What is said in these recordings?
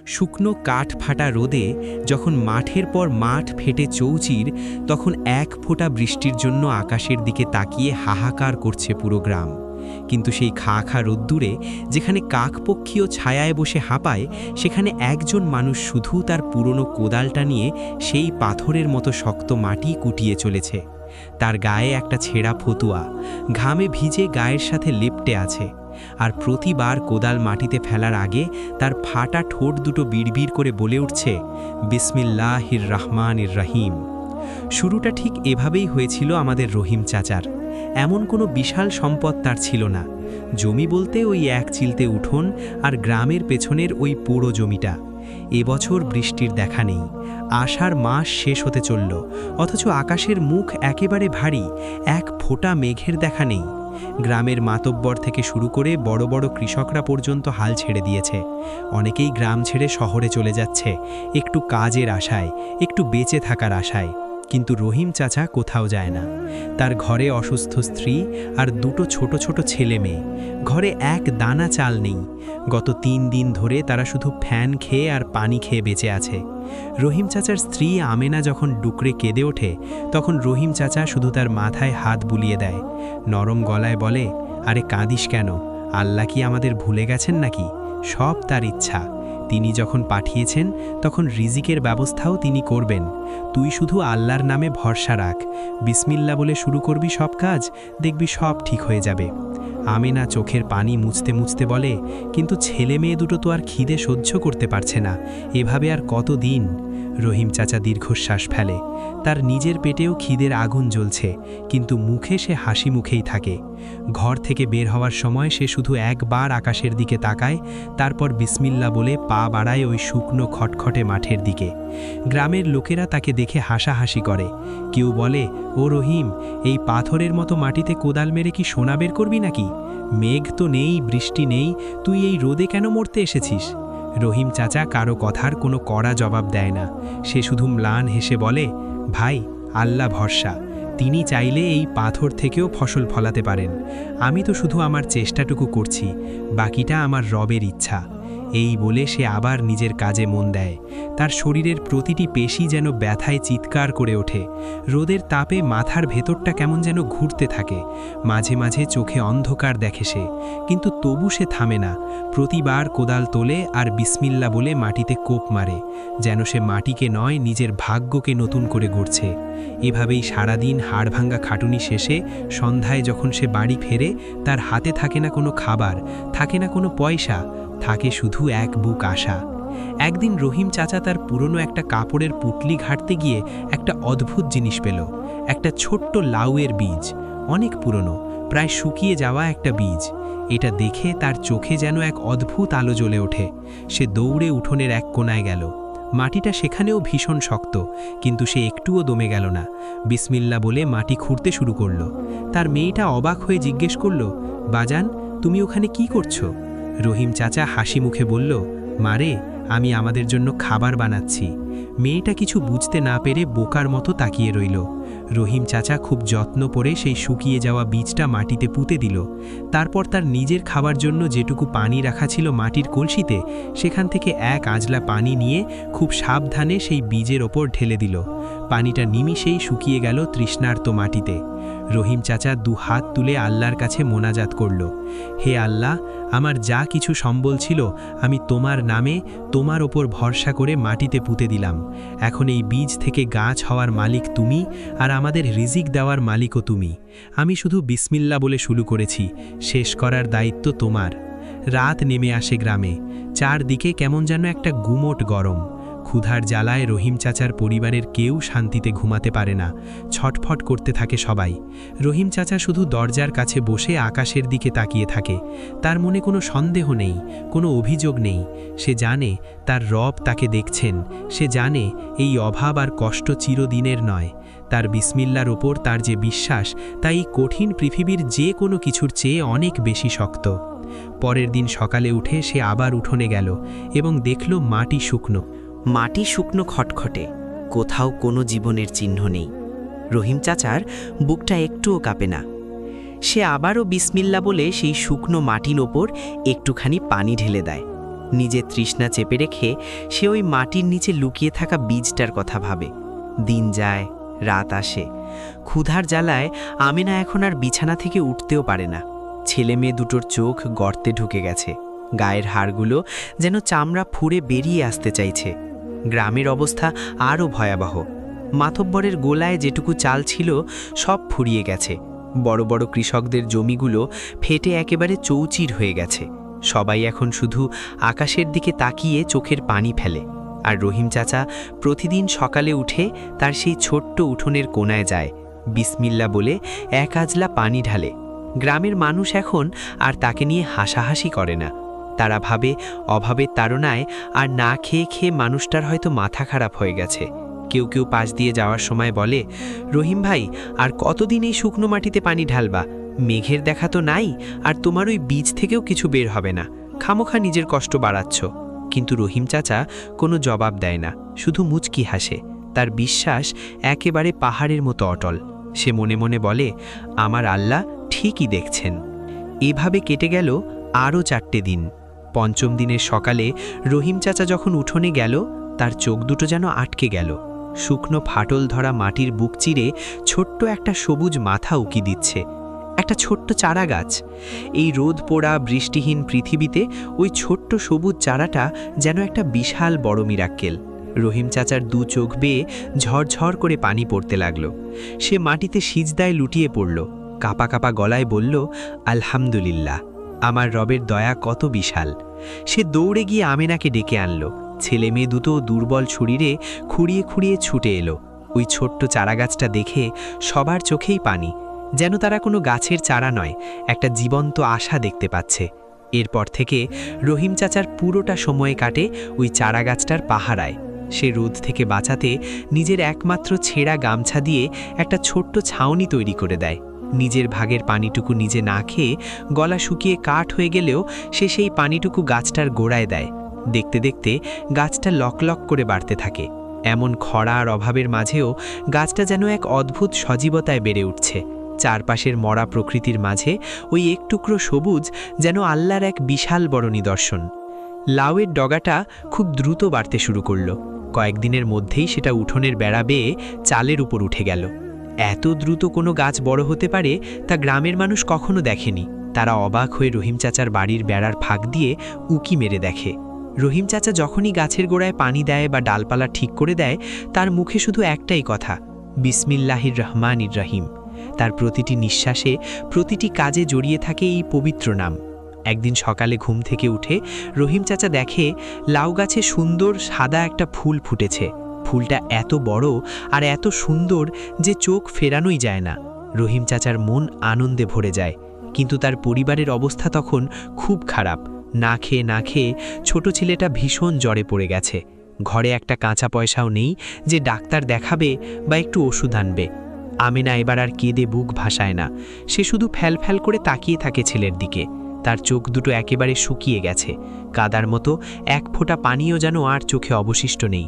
শুকনো কাঠ ফাটা রোদে যখন মাঠের পর মাঠ ফেটে চৌচির, তখন এক ফোঁটা বৃষ্টির জন্য আকাশের দিকে তাকিয়ে হাহাকার করছে পুরো গ্রাম। কিন্তু সেই খা খা রোদ্দুরে যেখানে কাকপক্ষীয় ছায়ায় বসে হাঁপায়, সেখানে একজন মানুষ শুধু তার পুরনো কোদালটা নিয়ে সেই পাথরের মতো শক্ত মাটি কুটিয়ে চলেছে। তার গায়ে একটা ছেঁড়া ফতুয়া, ঘামে ভিজে গায়ের সাথে লেপ্টে আছে। আর প্রতিবার কোদাল মাটিতে ফেলার আগে তার ফাটা ঠোঁট দুটো বিড়বিড় করে বলে উঠছে, বিসমিল্লাহির রহমানির রহিম। শুরুটা ঠিক এভাবেই হয়েছিল আমাদের রহিম চাচার। এমন কোনো বিশাল সম্পদ তার ছিল না। জমি বলতে ওই এক চিলতে উঠোন আর গ্রামের পেছনের ওই পুরো জমিটা। এবছর বৃষ্টির দেখা নেই। আষাঢ় মাস শেষ হতে চলল, অথচ আকাশের মুখ একেবারে ভারী, এক ফোঁটা মেঘের দেখা নেই। গ্রামের মাতব্বর থেকে শুরু করে বড় বড় কৃষকরা পর্যন্ত হাল ছেড়ে দিয়েছে। অনেকেই গ্রাম ছেড়ে শহরে চলে যাচ্ছে, একটু কাজের আশায়, একটু বেঁচে থাকার আশায়। কিন্তু রহিম চাচা কোথাও যায় না। তার ঘরে অসুস্থ স্ত্রী আর দুটো ছোট ছোট ছেলে মেয়ে। ঘরে এক দানা চাল নেই। গত 3 দিন ধরে তারা শুধু ফ্যান খেয়ে আর পানি খেয়ে বেঁচে আছে। রহিম চাচার স্ত্রী আমেনা যখন ডুকরে কেঁদে ওঠে, তখন রহিম চাচা শুধু তার মাথায় হাত বুলিয়ে দেয়, নরম গলায় বলে, আরে কাঁদিস কেন? আল্লাহ কি আমাদের ভুলে গেছেন নাকি? সব তার ইচ্ছা। তিনি যখন পাঠিয়েছেন তখন রিজিকের ব্যবস্থাও তিনি করবেন। তুই শুধু আল্লাহর নামে ভরসা রাখ, বিসমিল্লাহ বলে শুরু করবি সব কাজ, দেখবি সব ঠিক হয়ে যাবে। আমেনা চোখের পানি মুছতে মুছতে বলে, কিন্তু ছেলে মেয়ে দুটো তো আর খিদে সহ্য করতে পারছে না, এভাবে আর কতদিন? রহিম চাচা দীর্ঘশ্বাস ফেলে। তার নিজের পেটেও খিদের আগুন জ্বলছে, কিন্তু মুখে সে হাসি মুখেই থাকে। ঘর থেকে বের হওয়ার সময় সে শুধু একবার আকাশের দিকে তাকায়, তারপর বিসমিল্লাহ বলে পা বাড়ায় ওই শুকনো খটখটে মাঠের দিকে। গ্রামের লোকেরা তাকে দেখে হাসাহাসি করে। কেউ বলে, ও রহিম, এই পাথরের মতো মাটিতে কোদাল মেরে কি সোনা বের করবি নাকি? মেঘ তো নেই, বৃষ্টি নেই, তুই এই রোদে কেন মরতে এসেছিস? রহিম চাচা কারো কথার কোনো কড়া জবাব দেয় না। সে শুধু ম্লান হেসে বলে, ভাই, আল্লাহ ভরসা, তিনি চাইলে এই পাথর থেকেও ফসল ফলাতে পারেন। আমি তো শুধু আমার চেষ্টাটুকু করছি, বাকিটা আমার রবের ইচ্ছা। এই বলে সে আবার নিজের কাজে মন দেয়। তার শরীরের প্রতিটি পেশি যেন ব্যথায় চিৎকার করে ওঠে। রোদের তাপে মাথার ভেতরটা কেমন যেন ঘুরতে থাকে। মাঝে মাঝে চোখে অন্ধকার দেখে সে, কিন্তু তবু সে থামে না। প্রতিবার কোদাল তোলে আর বিসমিল্লাহ বলে মাটিতে কোপ মারে, যেন সে মাটিকে নয়, নিজের ভাগ্যকে নতুন করে গড়ছে। এভাবেই সারাদিন হাড়ভাঙ্গা খাটুনি শেষে সন্ধ্যায় যখন সে বাড়ি ফেরে, তার হাতে থাকে না কোনো খাবার, থাকে না কোনো পয়সা, থাকে শুধু এক বুক আশা। একদিন রহিম চাচা তার পুরনো একটা কাপড়ের পুটলি ঘাটতে গিয়ে একটা অদ্ভুত জিনিস পেল। একটা ছোট্ট লাউয়ের বীজ, অনেক পুরনো, প্রায় শুকিয়ে যাওয়া একটা বীজ। এটা দেখে তার চোখে যেন এক অদ্ভুত আলো জ্বলে ওঠে। সে দৌড়ে উঠোনের এক কোনায় গেল। মাটিটা সেখানেও ভীষণ শক্ত, কিন্তু সে একটুও দমে গেল না। বিসমিল্লাহ বলে মাটি খুঁড়তে শুরু করল। তার মেয়েটা অবাক হয়ে জিজ্ঞেস করল, বাজান, তুমি ওখানে কি করছো? রহিম চাচা হাসি মুখে বলল, মারে, আমি আমাদের জন্য খাবার বানাচ্ছি। মেয়েটা কিছু বুঝতে না পেরে বোকার মতো তাকিয়ে রইল। রহিম চাচা খুব যত্ন করে সেই শুকিয়ে যাওয়া বীজটা মাটিতে পুঁতে দিল। তারপর তার নিজের খাবার জন্য যেটুকু পানি রাখা ছিল মাটির কলসিতে, সেখান থেকে এক আজলা পানি নিয়ে খুব সাবধানে সেই বীজের ওপর ঢেলে দিল। পানিটা নিমিষেই শুকিয়ে গেল তৃষ্ণার্ত মাটিতে। রহিম চাচা 2 হাত তুলে আল্লাহর কাছে মোনাজাত করল, হে আল্লাহ, আমার যা কিছু সম্বল ছিল আমি তোমার নামে, তোমার ওপর ভরসা করে মাটিতে পুঁতে দিলাম। এখন এই বীজ থেকে গাছ হওয়ার মালিক তুমি, আর আমাদের রিজিক দেওয়ার মালিকও তুমি। আমি শুধু বিসমিল্লাহ বলে শুরু করেছি, শেষ করার দায়িত্ব তোমার। রাত নেমে আসে গ্রামে। চারদিকে কেমন যেন একটা গুমোট গরম। ক্ষুধার জ্বালায় রহিম চাচার পরিবারের কেউ শান্তিতে ঘুমাতে পারে না। ছটফট করতে থাকে সবাই। রহিম চাচা শুধু দরজার কাছে বসে আকাশের দিকে তাকিয়ে থাকে। তার মনে কোনো সন্দেহ নেই, কোনো অভিযোগ নেই। সে জানে তার রব তাকে দেখছেন। সে জানে এই অভাব আর কষ্ট চিরদিনের নয়। তার বিসমিল্লার ওপর তার যে বিশ্বাস, তা এই কঠিন পৃথিবীর যে কোনো কিছুর চেয়ে অনেক বেশি শক্ত। পরের দিন সকালে উঠে সে আবার উঠোনে গেল এবং দেখল মাটি শুকনো। মাটি শুকনো খটখটে, কোথাও কোনো জীবনের চিহ্ন নেই। রহিম চাচার বুকটা একটুও কাঁপে না। সে আবারও বিসমিল্লাহ বলে সেই শুকনো মাটির ওপর একটুখানি পানি ঢেলে দেয়। নিজের তৃষ্ণা চেপে রেখে সে ওই মাটির নিচে লুকিয়ে থাকা বীজটার কথা ভাবে। দিন যায়, রাত আসে। ক্ষুধার জ্বালায় আমেনা এখন আর বিছানা থেকে উঠতেও পারে না। ছেলে মেয়ে দুটোর চোখ গর্তে ঢুকে গেছে, গায়ের হাড়গুলো যেন চামড়া ফুঁড়ে বেরিয়ে আসতে চাইছে। গ্রামের অবস্থা আরও ভয়াবহ। মাতব্বরের গোলায় যেটুকু চাল ছিল সব ফুরিয়ে গেছে। বড় বড় কৃষকদের জমিগুলো ফেটে একেবারে চৌচির হয়ে গেছে। সবাই এখন শুধু আকাশের দিকে তাকিয়ে চোখের পানি ফেলে। আর রহিম চাচা প্রতিদিন সকালে উঠে তার সেই ছোট্ট উঠোনের কোণায় যায়, বিসমিল্লা বলে এক আজলা পানি ঢালে। গ্রামের মানুষ এখন আর তাকে নিয়ে হাসাহাসি করে না। তারা ভাবে অভাবের তাড়নায় আর না খেয়ে খেয়ে মানুষটার হয়তো মাথা খারাপ হয়ে গেছে। কেউ কেউ পাশ দিয়ে যাওয়ার সময় বলে, রহিম ভাই, আর কতদিন এই শুকনো মাটিতে পানি ঢালবা? মেঘের দেখা তো নাই, আর তোমার ওই বীজ থেকেও কিছু বের হবে না। খামোখা নিজের কষ্ট বাড়াচ্ছ। কিন্তু রহিম চাচা কোনো জবাব দেয় না, শুধু মুচকি হাসে। তার বিশ্বাস একেবারে পাহাড়ের মতো অটল। সে মনে মনে বলে, আমার আল্লাহ ঠিকই দেখছেন। এভাবে কেটে গেল আরও 4টে দিন। পঞ্চম দিনের সকালে রহিম চাচা যখন উঠোনে গেল, তার চোখ দুটো যেন আটকে গেল। শুকনো ফাটল ধরা মাটির বুক চিরে ছোট্ট একটা সবুজ মাথা উকি দিচ্ছে, একটা ছোট্ট চারা গাছ। এই রোদ পোড়া বৃষ্টিহীন পৃথিবীতে ওই ছোট্ট সবুজ চারাটা যেন একটা বিশাল বড় মিরাক্কেল। রহিম চাচার দু চোখ বেয়ে ঝরঝর করে পানি পড়তে লাগলো। সে মাটিতে সিজদায় লুটিয়ে পড়ল, কাপা কাপা গলায় বলল, আলহামদুলিল্লাহ, আমার রবের দয়া কত বিশাল। সে দৌড়ে গিয়ে আমেনাকে ডেকে আনলো। ছেলে মেয়ে দুটো দুর্বল শরীরে খুঁড়িয়ে খুঁড়িয়ে ছুটে এলো। ওই ছোট্ট চারাগাছটা দেখে সবার চোখেই পানি, যেন তারা কোনো গাছের চারা নয়, একটা জীবন্ত আশা দেখতে পাচ্ছে। এরপর থেকে রহিম চাচার পুরোটা সময় কাটে ওই চারাগাছটার পাহারায়। সে রোদ থেকে বাঁচাতে নিজের একমাত্র ছেঁড়া গামছা দিয়ে একটা ছোট্ট ছাউনি তৈরি করে দেয়। নিজের ভাগের পানিটুকু নিজে না খেয়ে গলা শুকিয়ে কাঠ হয়ে গেলেও সে সেই পানিটুকু গাছটার গোড়ায় দেয়। দেখতে দেখতে গাছটা লকলক করে বাড়তে থাকে। এমন খরা আর অভাবের মাঝেও গাছটা যেন এক অদ্ভুত সজীবতায় বেড়ে উঠছে। চারপাশের মরা প্রকৃতির মাঝে ওই এক টুকরো সবুজ যেন আল্লাহর এক বিশাল বড় নিদর্শন। লাউয়ের ডগাটা খুব দ্রুত বাড়তে শুরু করল। কয়েকদিনের মধ্যেই সেটা উঠোনের বেড়া বেয়ে চালের উপর উঠে গেল। এত দ্রুত কোনো গাছ বড় হতে পারে তা গ্রামের মানুষ কখনো দেখেনি। তারা অবাক হয়ে রহিম চাচার বাড়ির বেড়ার ফাঁক দিয়ে উকি মেরে দেখে। রহিম চাচা যখনই গাছের গোড়ায় পানি দেয় বা ডালপালা ঠিক করে দেয়, তার মুখে শুধু একটাই কথা, বিসমিল্লাহির রহমানির রহিম। তার প্রতিটি নিঃশ্বাসে, প্রতিটি কাজে জড়িয়ে থাকে এই পবিত্র নাম। একদিন সকালে ঘুম থেকে উঠে রহিম চাচা দেখে লাউ গাছে সুন্দর সাদা একটা ফুল ফুটেছে। ফুলটা এত বড় আর এত সুন্দর যে চোখ ফেরানোই যায় না। রহিম চাচার মন আনন্দে ভরে যায়। কিন্তু তার পরিবারের অবস্থা তখন খুব খারাপ। না খেয়ে ছোট ছেলেটা ভীষণ জ্বরে পড়ে গেছে। ঘরে একটা কাঁচা পয়সাও নেই যে ডাক্তার দেখাবে বা একটু ওষুধ আনবে। আমেনা এবার আর কেঁদে বুক ভাসায় না। সে শুধু ফ্যাল করে তাকিয়ে থাকে ছেলের দিকে। তার চোখ দুটো একেবারে শুকিয়ে গেছে, কাদার মতো। এক ফোঁটা পানিও যেন আর চোখে অবশিষ্ট নেই।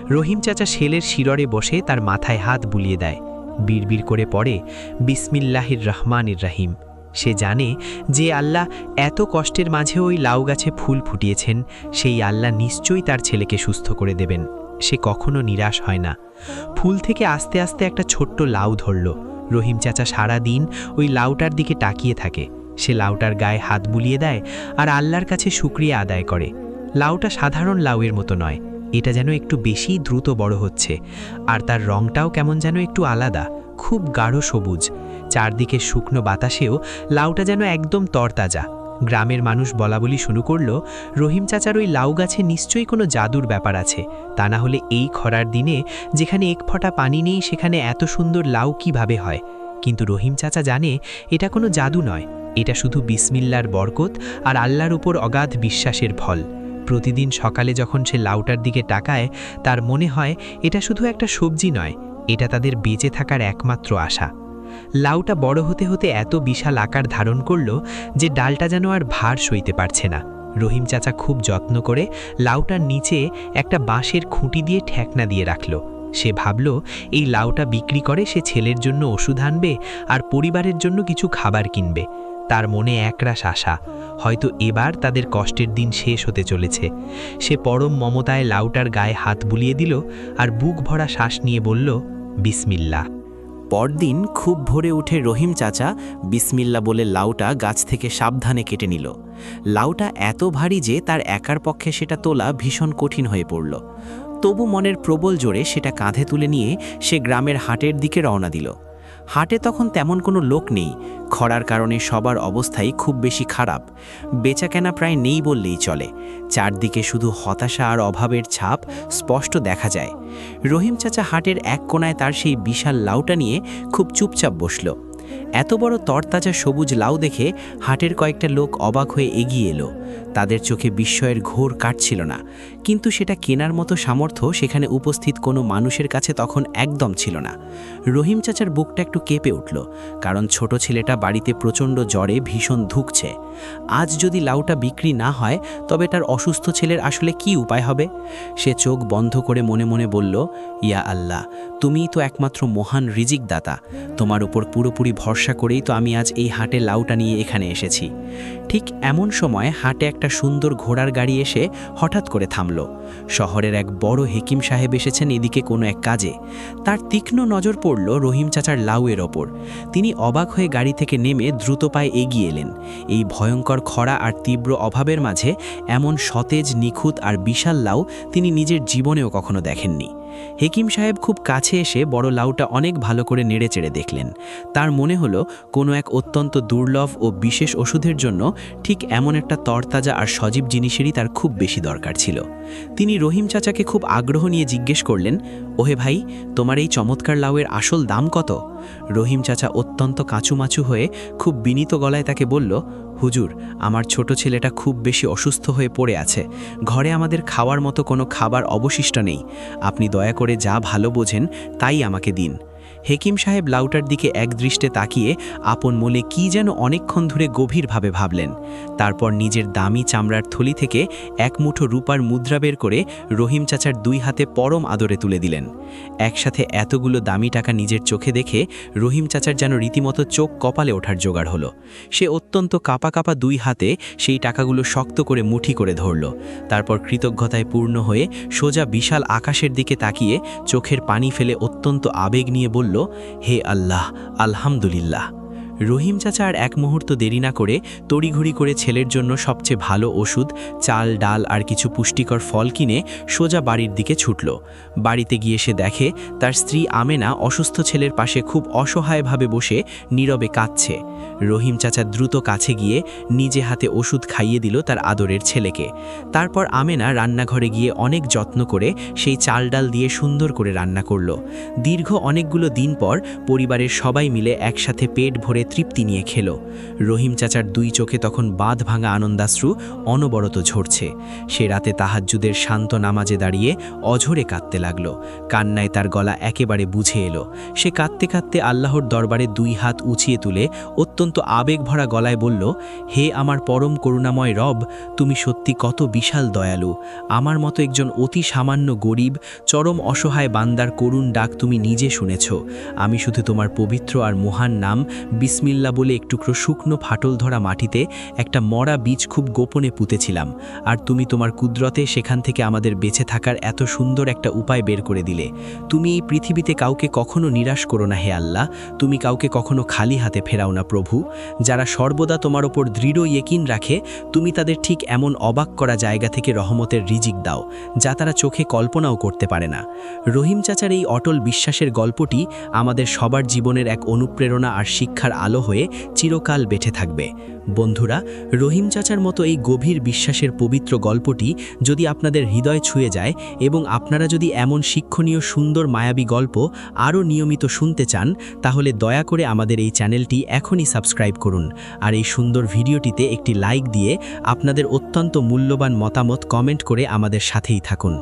রহিম চাচা ছেলের শিররে বসে তার মাথায় হাত বুলিয়ে দেয়। বিড়বিড় করে পড়ে, বিসমিল্লাহির রহমানির রহিম। সে জানে যে আল্লাহ এত কষ্টের মাঝে ওই লাউ গাছে ফুল ফুটিয়েছেন, সেই আল্লাহ নিশ্চয়ই তার ছেলেকে সুস্থ করে দেবেন। সে কখনো নিরাশ হয় না। ফুল থেকে আস্তে আস্তে একটা ছোট্ট লাউ ধরল। রহিম চাচা সারা দিন ওই লাউটার দিকে তাকিয়ে থাকে। সে লাউটার গায়ে হাত বুলিয়ে দেয় আর আল্লাহর কাছে শুকরিয়া আদায় করে। লাউটা সাধারণ লাউয়ের মতো নয়, এটা যেন একটু বেশি দ্রুত বড় হচ্ছে। আর তার রংটাও কেমন যেন একটু আলাদা, খুব গাঢ় সবুজ। চারদিকে শুকনো বাতাসেও লাউটা যেন একদম তরতাজা। গ্রামের মানুষ বলাবলি শুরু করল, রহিম চাচার ওই লাউ গাছে নিশ্চয়ই কোনো জাদুর ব্যাপার আছে। তা না হলে এই খরার দিনে যেখানে এক ফোঁটা পানি নেই, সেখানে এত সুন্দর লাউ কিভাবে হয়? কিন্তু রহিম চাচা জানে এটা কোনো জাদু নয়, এটা শুধু বিসমিল্লার বরকত আর আল্লাহর উপর অগাধ বিশ্বাসের ফল। প্রতিদিন সকালে যখন সে লাউটার দিকে তাকায়, তার মনে হয় এটা শুধু একটা সবজি নয়, এটা তাদের বেঁচে থাকার একমাত্র আশা। লাউটা বড় হতে হতে এত বিশাল আকার ধারণ করল যে ডালটা যেন আর ভার সইতে পারছে না। রহিম চাচা খুব যত্ন করে লাউটার নিচে একটা বাঁশের খুঁটি দিয়ে ঠেকনা দিয়ে রাখল। সে ভাবল এই লাউটা বিক্রি করে সে ছেলের জন্য ওষুধ আনবে আর পরিবারের জন্য কিছু খাবার কিনবে। তার মনে একরাশ আশা, হয়তো এবার তাদের কষ্টের দিন শেষ হতে চলেছে। সে পরম মমতায় লাউটার গায়ে হাত বুলিয়ে দিল আর বুক ভরা শ্বাস নিয়ে বলল, বিসমিল্লাহ। পরদিন খুব ভোরে উঠে রহিম চাচা বিসমিল্লা বলে লাউটা গাছ থেকে সাবধানে কেটে নিল। লাউটা এত ভারী যে তার একার পক্ষে সেটা তোলা ভীষণ কঠিন হয়ে পড়ল। তবু মনের প্রবল জোরে সেটা কাঁধে তুলে নিয়ে সে গ্রামের হাটের দিকে রওনা দিল। হাটে তখন তেমন কোনো লোক নেই, খরার কারণে সবার অবস্থাই খুব বেশি খারাপ, বেচাকেনা প্রায় নেই বললেই চলে। চারদিকে শুধু হতাশা আর অভাবের ছাপ স্পষ্ট দেখা যায়। রহিম চাচা হাটের এক কোণায় তার সেই বিশাল লাউটা নিয়ে খুব চুপচাপ বসল। এত বড় তরতাজা সবুজ লাউ দেখে হাটের কয়েকটা লোক অবাক হয়ে এগিয়ে এলো। তাদের চোখে বিস্ময়ের ঘোর কাটছিল না, কিন্তু সেটা কেনার মতো সামর্থ্য সেখানে উপস্থিত কোনো মানুষের কাছে তখন একদম ছিল না। রহিম চাচার বুকটা একটু কেঁপে উঠল, কারণ ছোট ছেলেটা বাড়িতে প্রচণ্ড জ্বরে ভীষণ ধুঁকছে। আজ যদি লাউটা বিক্রি না হয় তবে তার অসুস্থ ছেলের আসলে কি উপায় হবে? সে চোখ বন্ধ করে মনে মনে বলল, ইয়া আল্লাহ, তুমিই তো একমাত্র মহান রিজিক দাতা, তোমার উপর পুরোপুরি ভরসা করেই তো আমি আজ এই হাটে লাউটা নিয়ে এখানে এসেছি। ঠিক এমন সময় হাটে একটা সুন্দর ঘোড়ার গাড়ি এসে হঠাৎ করে থামল। শহরের এক বড় হেকিম সাহেব এসেছেন এদিকে কোনো এক কাজে। তার তীক্ষ্ণ নজর পড়ল রহিম চাচার লাউয়ের ওপর। তিনি অবাক হয়ে গাড়ি থেকে নেমে দ্রুত পায়ে এগিয়ে এলেন। এই ভয়ঙ্কর খরা আর তীব্র অভাবের মাঝে এমন সতেজ, নিখুঁত আর বিশাল লাউ তিনি নিজের জীবনেও কখনো দেখেননি। হেকিম সাহেব খুব কাছে এসে বড় লাউটা অনেক ভালো করে নেড়েচেড়ে দেখলেন। তার মনে হলো কোনো এক অত্যন্ত দুর্লভ ও বিশেষ ওষুধের জন্য ঠিক এমন একটা তরতাজা আর সজীব জিনিসেরই তার খুব বেশি দরকার ছিল। তিনি রহিম চাচাকে খুব আগ্রহ নিয়ে জিজ্ঞেস করলেন, ওহে ভাই, তোমার এই চমৎকার লাউয়ের আসল দাম কত? রহিম চাচা অত্যন্ত কাঁচুমাচু হয়ে খুব বিনীত গলায় তাকে বলল, হুজুর, আমার ছোট ছেলেটা খুব বেশি অসুস্থ হয়ে পড়ে আছে, ঘরে আমাদের খাওয়ার মতো কোনো খাবার অবশিষ্ট নেই, আপনি দয়া করে যা ভালো বোঝেন তাই আমাকে দিন। হেকিম সাহেব লাউটার দিকে একদৃষ্টে তাকিয়ে আপন মনে কি যেন অনেকক্ষণ ধরে গভীরভাবে ভাবলেন। তারপর নিজের দামি চামড়ার থলি থেকে এক মুঠো রূপার মুদ্রা বের করে রহিম চাচার দুই হাতে পরম আদরে তুলে দিলেন। একসাথে এতগুলো দামি টাকা নিজের চোখে দেখে রহিম চাচার যেন রীতিমতো চোখ কপালে ওঠার জোগাড় হলো। সে অত্যন্ত কাঁপা কাঁপা দুই হাতে সেই টাকাগুলো শক্ত করে মুঠি করে ধরল। তারপর কৃতজ্ঞতায় পূর্ণ হয়ে সোজা বিশাল আকাশের দিকে তাকিয়ে চোখের পানি ফেলে অত্যন্ত আবেগ নিয়ে বলল, হে আল্লাহ, আলহামদুলিল্লাহ। রহিম চাচা আর এক মুহূর্ত দেরি না করে তড়িঘড়ি করে ছেলের জন্য সবচেয়ে ভালো ওষুধ, চাল, ডাল আর কিছু পুষ্টিকর ফল কিনে সোজা বাড়ির দিকে ছুটল। বাড়িতে গিয়ে সে দেখে তার স্ত্রী আমেনা অসুস্থ ছেলের পাশে খুব অসহায়ভাবে বসে নীরবে কাঁদছে। রহিম চাচা দ্রুত কাছে গিয়ে নিজে হাতে ওষুধ খাইয়ে দিল তার আদরের ছেলেকে। তারপর আমেনা রান্নাঘরে গিয়ে অনেক যত্ন করে সেই চাল ডাল দিয়ে সুন্দর করে রান্না করল। দীর্ঘ অনেকগুলো দিন পর পরিবারের সবাই মিলে একসাথে পেট ভরে তৃপ্তি নিয়ে খেল। রহিম চাচার দুই চোখে তখন বাঁধ ভাঙা আনন্দাশ্রু অনবরত ঝরছে। সে রাতে তাহাজ্জুদের শান্ত নামাজে দাঁড়িয়ে অঝরে কাঁদতে লাগল। কান্নায় তার গলা একেবারে বুঝে এলো। সে কাঁদতে কাঁদতে আল্লাহর দরবারে দুই হাত উঁচিয়ে তুলে অত্যন্ত আবেগ ভরা গলায় বলল, হে আমার পরম করুণাময় রব, তুমি সত্যি কত বিশাল দয়ালু। আমার মতো একজন অতি সামান্য গরিব, চরম অসহায় বান্দার করুণ ডাক তুমি নিজে শুনেছ। আমি শুধু তোমার পবিত্র আর মহান নাম বিসমিল্লা বলে একটুকরো শুকনো ফাটল ধরা মাটিতে একটা মরা বীজ খুব গোপনে পুঁতেছিলাম, আর তুমি তোমার কুদরতে সেখান থেকে আমাদের বেঁচে থাকার এত সুন্দর একটা উপায় বের করে দিলে। তুমি এই পৃথিবীতে কাউকে কখনো নিরাশ করো না হে আল্লাহ, তুমি কাউকে কখনো খালি হাতে ফেরাও না প্রভু। যারা সর্বদা তোমার ওপর দৃঢ় ইয়েকিন রাখে, তুমি তাদের ঠিক এমন অবাক করা জায়গা থেকে রহমতের রিজিক দাও যা তারা চোখে কল্পনাও করতে পারে না। রহিম চাচার এই অটল বিশ্বাসের গল্পটি আমাদের সবার জীবনের এক অনুপ্রেরণা আর শিক্ষার আলো হয়ে চিরকাল বেঁচে থাকবে। বন্ধুরা, রহিম চাচার মতো এই গভীর বিশ্বাসের পবিত্র গল্পটি যদি আপনাদের হৃদয় ছুঁয়ে যায় এবং আপনারা যদি এমন শিক্ষণীয় সুন্দর মায়াবী গল্প আরও নিয়মিত শুনতে চান, তাহলে দয়া করে আমাদের এই চ্যানেলটি এখনই সাবস্ক্রাইব করুন আর এই সুন্দর ভিডিওটিতে একটি লাইক দিয়ে আপনাদের অত্যন্ত মূল্যবান মতামত কমেন্ট করে আমাদের সাথেই থাকুন।